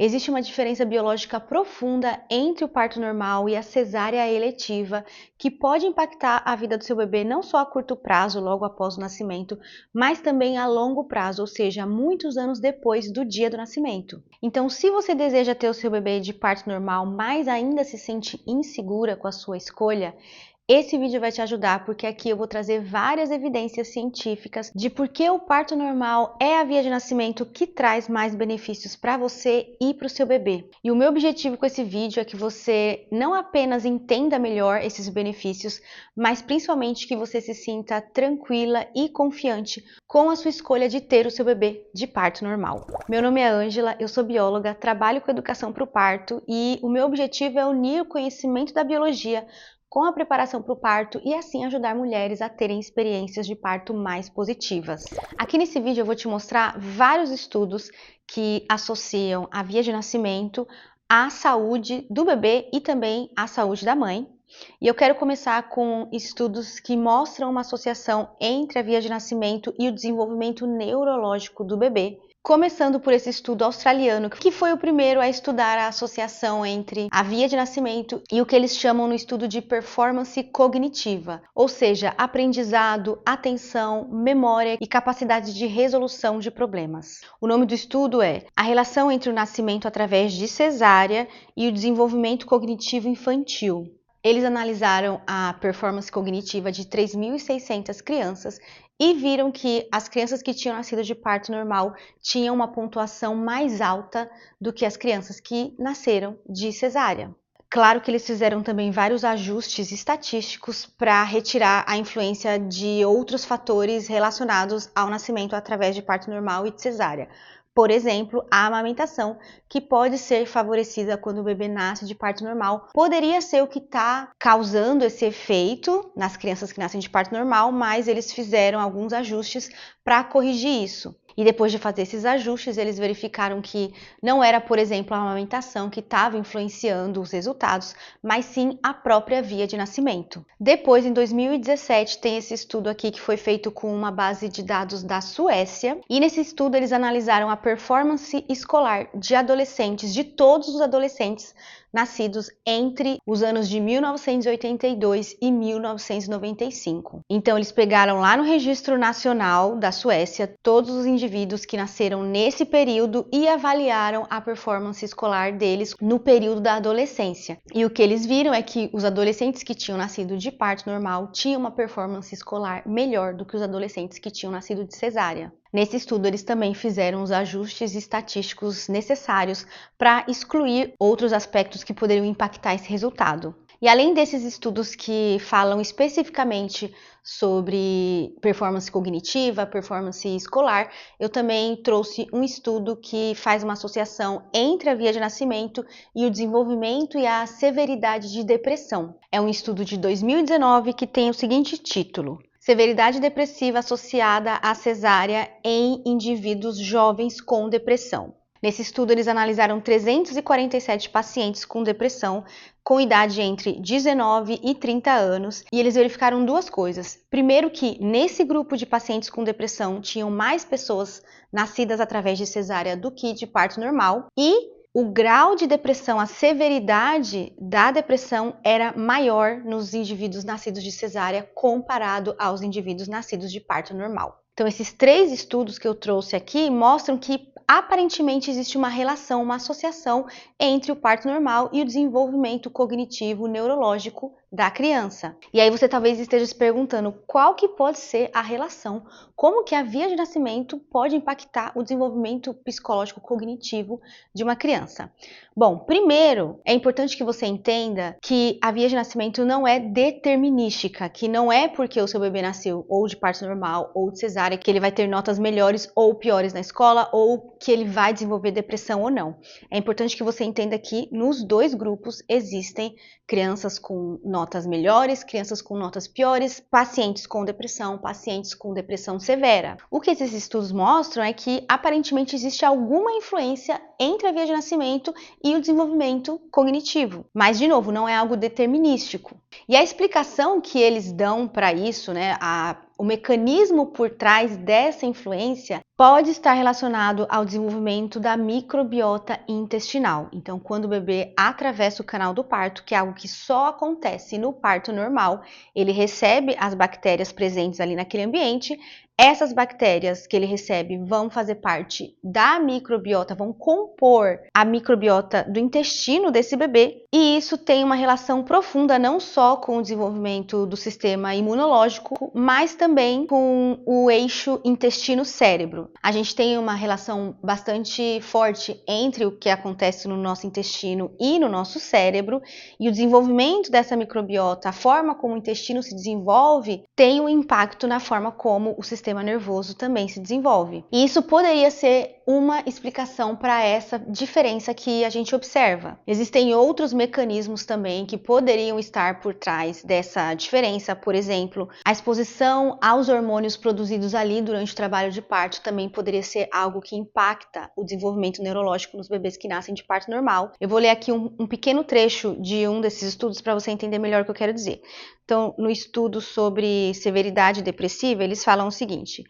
Existe uma diferença biológica profunda entre o parto normal e a cesárea eletiva, que pode impactar a vida do seu bebê não só a curto prazo, logo após o nascimento, mas também a longo prazo, ou seja, muitos anos depois do dia do nascimento. Então, se você deseja ter o seu bebê de parto normal, mas ainda se sente insegura com a sua escolha, esse vídeo vai te ajudar, porque aqui eu vou trazer várias evidências científicas de por que o parto normal é a via de nascimento que traz mais benefícios para você e para o seu bebê. E o meu objetivo com esse vídeo é que você não apenas entenda melhor esses benefícios, mas principalmente que você se sinta tranquila e confiante com a sua escolha de ter o seu bebê de parto normal. Meu nome é Ângela, eu sou bióloga, trabalho com educação para o parto e o meu objetivo é unir o conhecimento da biologia com a preparação para o parto e assim ajudar mulheres a terem experiências de parto mais positivas. Aqui nesse vídeo eu vou te mostrar vários estudos que associam a via de nascimento à saúde do bebê e também à saúde da mãe. E eu quero começar com estudos que mostram uma associação entre a via de nascimento e o desenvolvimento neurológico do bebê. Começando por esse estudo australiano, que foi o primeiro a estudar a associação entre a via de nascimento e o que eles chamam no estudo de performance cognitiva, ou seja, aprendizado, atenção, memória e capacidade de resolução de problemas. O nome do estudo é A Relação entre o Nascimento através de Cesárea e o Desenvolvimento Cognitivo Infantil. Eles analisaram a performance cognitiva de 3.600 crianças e viram que as crianças que tinham nascido de parto normal tinham uma pontuação mais alta do que as crianças que nasceram de cesárea. Claro que eles fizeram também vários ajustes estatísticos para retirar a influência de outros fatores relacionados ao nascimento através de parto normal e de cesárea. Por exemplo, a amamentação, que pode ser favorecida quando o bebê nasce de parto normal, poderia ser o que está causando esse efeito nas crianças que nascem de parto normal, mas eles fizeram alguns ajustes para corrigir isso. E depois de fazer esses ajustes, eles verificaram que não era, por exemplo, a amamentação que estava influenciando os resultados, mas sim a própria via de nascimento. Depois, em 2017, tem esse estudo aqui que foi feito com uma base de dados da Suécia. E nesse estudo eles analisaram a performance escolar de adolescentes, de todos os adolescentes nascidos entre os anos de 1982 e 1995. Então eles pegaram lá no Registro Nacional da Suécia todos os indivíduos que nasceram nesse período e avaliaram a performance escolar deles no período da adolescência. E o que eles viram é que os adolescentes que tinham nascido de parto normal tinham uma performance escolar melhor do que os adolescentes que tinham nascido de cesárea. Nesse estudo, eles também fizeram os ajustes estatísticos necessários para excluir outros aspectos que poderiam impactar esse resultado. E além desses estudos que falam especificamente sobre performance cognitiva, performance escolar, eu também trouxe um estudo que faz uma associação entre a via de nascimento e o desenvolvimento e a severidade de depressão. É um estudo de 2019 que tem o seguinte título: Severidade depressiva associada à cesárea em indivíduos jovens com depressão. Nesse estudo, eles analisaram 347 pacientes com depressão com idade entre 19 e 30 anos e eles verificaram duas coisas. Primeiro, que nesse grupo de pacientes com depressão tinham mais pessoas nascidas através de cesárea do que de parto normal e o grau de depressão, a severidade da depressão era maior nos indivíduos nascidos de cesárea comparado aos indivíduos nascidos de parto normal. Então, esses três estudos que eu trouxe aqui mostram que aparentemente existe uma relação, uma associação entre o parto normal e o desenvolvimento cognitivo neurológico da criança. E aí você talvez esteja se perguntando qual que pode ser a relação, como que a via de nascimento pode impactar o desenvolvimento psicológico cognitivo de uma criança. Bom, primeiro é importante que você entenda que a via de nascimento não é determinística, que não é porque o seu bebê nasceu ou de parto normal ou de cesárea que ele vai ter notas melhores ou piores na escola ou que ele vai desenvolver depressão ou não. É importante que você entenda que nos dois grupos existem crianças com notas melhores, crianças com notas piores, pacientes com depressão severa. O que esses estudos mostram é que aparentemente existe alguma influência entre a via de nascimento e o desenvolvimento cognitivo. Mas, de novo, não é algo determinístico. E a explicação que eles dão para isso, né, O mecanismo por trás dessa influência pode estar relacionado ao desenvolvimento da microbiota intestinal. Então, quando o bebê atravessa o canal do parto, que é algo que só acontece no parto normal, ele recebe as bactérias presentes ali naquele ambiente. Essas bactérias que ele recebe vão fazer parte da microbiota, vão compor a microbiota do intestino desse bebê, e isso tem uma relação profunda não só com o desenvolvimento do sistema imunológico, mas também com o eixo intestino-cérebro. A gente tem uma relação bastante forte entre o que acontece no nosso intestino e no nosso cérebro, e o desenvolvimento dessa microbiota, a forma como o intestino se desenvolve, tem um impacto na forma como o sistema nervoso também se desenvolve. E isso poderia ser uma explicação para essa diferença que a gente observa. Existem outros mecanismos também que poderiam estar por trás dessa diferença. Por exemplo, a exposição aos hormônios produzidos ali durante o trabalho de parto também poderia ser algo que impacta o desenvolvimento neurológico nos bebês que nascem de parto normal. Eu vou ler aqui um pequeno trecho de um desses estudos para você entender melhor o que eu quero dizer. Então, no estudo sobre severidade depressiva, eles falam o seguinte: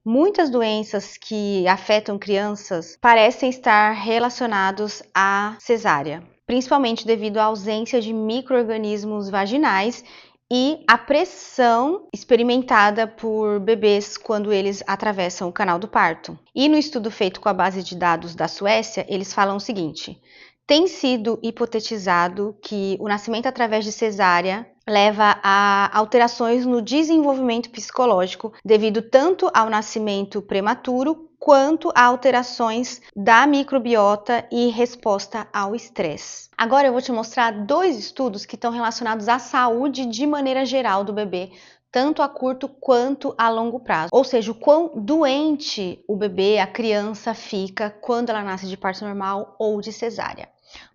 muitas doenças que afetam crianças parecem estar relacionados à cesárea, principalmente devido à ausência de micro-organismos vaginais e a pressão experimentada por bebês quando eles atravessam o canal do parto. E no estudo feito com a base de dados da Suécia, eles falam o seguinte: tem sido hipotetizado que o nascimento através de cesárea leva a alterações no desenvolvimento psicológico, devido tanto ao nascimento prematuro quanto a alterações da microbiota e resposta ao estresse. Agora eu vou te mostrar 2 estudos que estão relacionados à saúde de maneira geral do bebê, tanto a curto quanto a longo prazo. Ou seja, o quão doente o bebê, a criança fica quando ela nasce de parto normal ou de cesárea.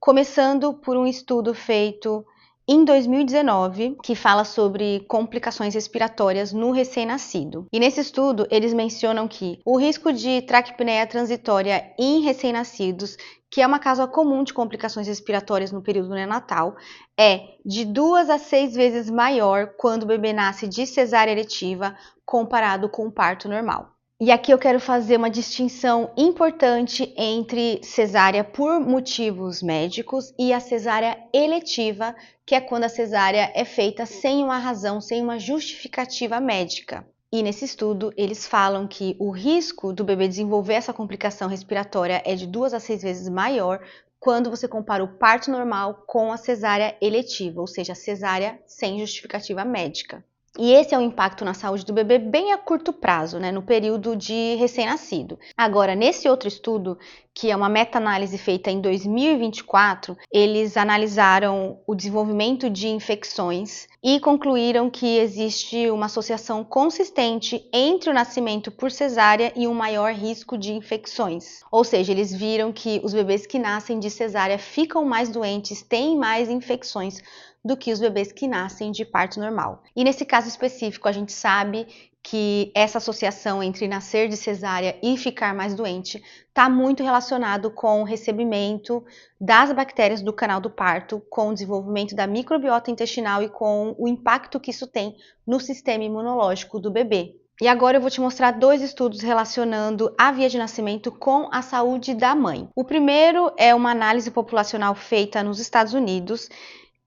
Começando por um estudo feito em 2019, que fala sobre complicações respiratórias no recém-nascido. E nesse estudo, eles mencionam que o risco de traqueopneia transitória em recém-nascidos, que é uma causa comum de complicações respiratórias no período neonatal, é de 2 a 6 vezes maior quando o bebê nasce de cesárea eletiva comparado com o parto normal. E aqui eu quero fazer uma distinção importante entre cesárea por motivos médicos e a cesárea eletiva, que é quando a cesárea é feita sem uma razão, sem uma justificativa médica. E nesse estudo, eles falam que o risco do bebê desenvolver essa complicação respiratória é de 2 a 6 vezes maior quando você compara o parto normal com a cesárea eletiva, ou seja, a cesárea sem justificativa médica. E esse é o impacto na saúde do bebê bem a curto prazo, no período de recém-nascido. Agora, nesse outro estudo, que é uma meta-análise feita em 2024, eles analisaram o desenvolvimento de infecções e concluíram que existe uma associação consistente entre o nascimento por cesárea e um maior risco de infecções. Ou seja, eles viram que os bebês que nascem de cesárea ficam mais doentes, têm mais infecções do que os bebês que nascem de parto normal. E nesse caso específico, a gente sabe que essa associação entre nascer de cesárea e ficar mais doente está muito relacionado com o recebimento das bactérias do canal do parto, com o desenvolvimento da microbiota intestinal e com o impacto que isso tem no sistema imunológico do bebê. E agora eu vou te mostrar 2 estudos relacionando a via de nascimento com a saúde da mãe. O primeiro é uma análise populacional feita nos Estados Unidos,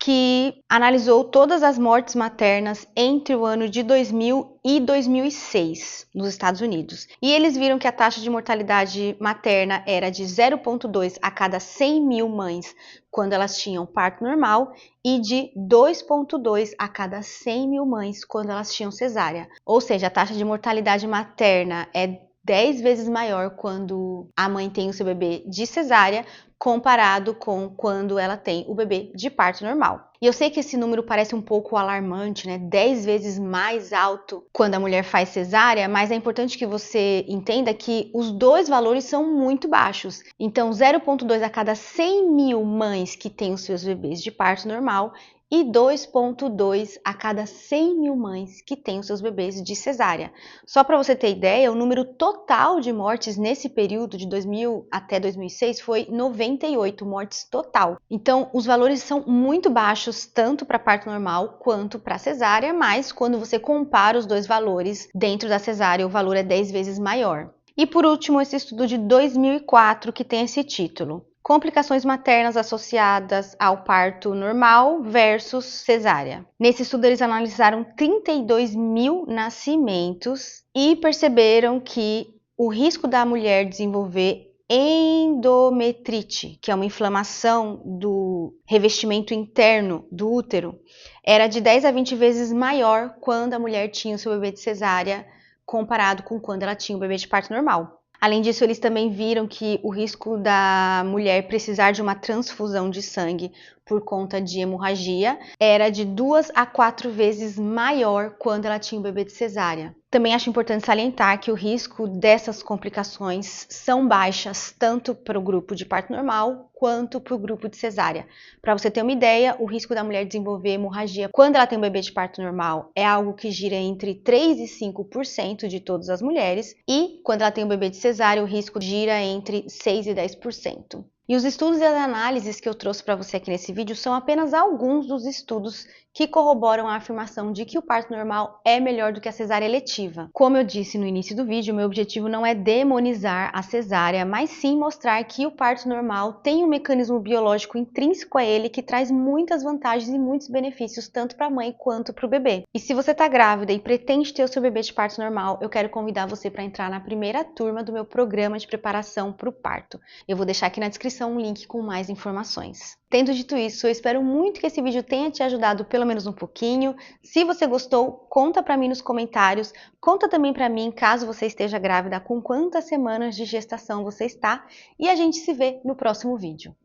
que analisou todas as mortes maternas entre o ano de 2000 e 2006 nos Estados Unidos. E eles viram que a taxa de mortalidade materna era de 0,2 a cada 100 mil mães quando elas tinham parto normal e de 2,2 a cada 100 mil mães quando elas tinham cesárea. Ou seja, a taxa de mortalidade materna é 10 vezes maior quando a mãe tem o seu bebê de cesárea, comparado com quando ela tem o bebê de parto normal. E eu sei que esse número parece um pouco alarmante, 10 vezes mais alto quando a mulher faz cesárea, mas é importante que você entenda que os 2 valores são muito baixos. Então, 0,2 a cada 100 mil mães que têm os seus bebês de parto normal e 2,2 a cada 100 mil mães que têm os seus bebês de cesárea. Só para você ter ideia, o número total de mortes nesse período de 2000 até 2006 foi 98 mortes total. Então, os valores são muito baixos, tanto para parto normal quanto para cesárea, mas quando você compara os dois valores, dentro da cesárea o valor é 10 vezes maior. E por último, esse estudo de 2004 que tem esse título: Complicações maternas associadas ao parto normal versus cesárea. Nesse estudo, eles analisaram 32 mil nascimentos e perceberam que o risco da mulher desenvolver endometrite, que é uma inflamação do revestimento interno do útero, era de 10 a 20 vezes maior quando a mulher tinha o seu bebê de cesárea comparado com quando ela tinha o bebê de parto normal. Além disso, eles também viram que o risco da mulher precisar de uma transfusão de sangue por conta de hemorragia era de 2 a 4 vezes maior quando ela tinha o bebê de cesárea. Também acho importante salientar que o risco dessas complicações são baixas tanto para o grupo de parto normal quanto para o grupo de cesárea. Para você ter uma ideia, o risco da mulher desenvolver hemorragia quando ela tem um bebê de parto normal é algo que gira entre 3 e 5% de todas as mulheres, e quando ela tem um bebê de cesárea, o risco gira entre 6 e 10%. E os estudos e as análises que eu trouxe para você aqui nesse vídeo são apenas alguns dos estudos que corroboram a afirmação de que o parto normal é melhor do que a cesárea eletiva. Como eu disse no início do vídeo, meu objetivo não é demonizar a cesárea, mas sim mostrar que o parto normal tem um mecanismo biológico intrínseco a ele que traz muitas vantagens e muitos benefícios tanto para a mãe quanto para o bebê. E se você está grávida e pretende ter o seu bebê de parto normal, eu quero convidar você para entrar na primeira turma do meu programa de preparação para o parto. Eu vou deixar aqui na descrição um link com mais informações. Tendo dito isso, eu espero muito que esse vídeo tenha te ajudado pelo menos um pouquinho. Se você gostou, conta para mim nos comentários. Conta também para mim, caso você esteja grávida, com quantas semanas de gestação você está. E a gente se vê no próximo vídeo.